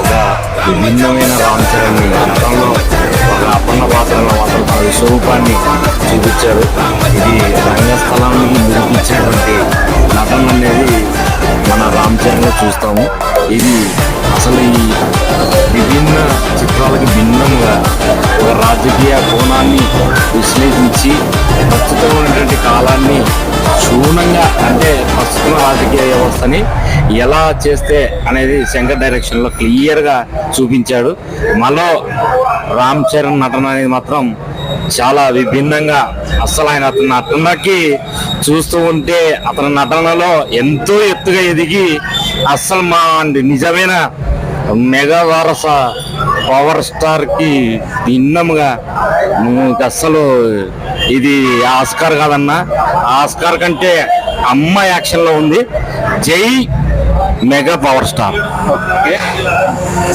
ఒక విభిన్నమైన రామ్ చరణ్ గతంలో ఒక అపన్న పాత్రలో అతను తన విశ్వరూపాన్ని చూపించారు. ఇది రంగస్థలానికి నిరూపించినటువంటి నటన అనేది మన రామ్ చరణ్లో చూస్తాము. ఇది అసలు ఈ విభిన్న చిత్రాలకు భిన్నంగా ఒక రాజకీయ కోణాన్ని విశ్లేషించి ప్రస్తుతం ఉన్నటువంటి కాలాన్ని క్షుణ్ణంగా, అంటే ప్రస్తుతం రాజకీయ వ్యవస్థని ఎలా చేస్తే అనేది శంకర్ డైరెక్షన్లో క్లియర్గా చూపించాడు. మళ్ళీ రామ్ చరణ్ నటన అనేది మాత్రం చాలా విభిన్నంగా, అస్సలు ఆయన అతని నటనకి చూస్తూ ఉంటే అతని నటనలో ఎంతో ఎత్తుగా ఎదిగి అస్సలు మా నిజమైన మెగా వారస పవర్ స్టార్ కి భిన్నముగా అస్సలు ఇది ఆస్కార్ కాదన్నా, ఆస్కార్ కంటే అమ్మ యాక్షన్ లో ఉంది. జై మెగా పవర్ స్టార్.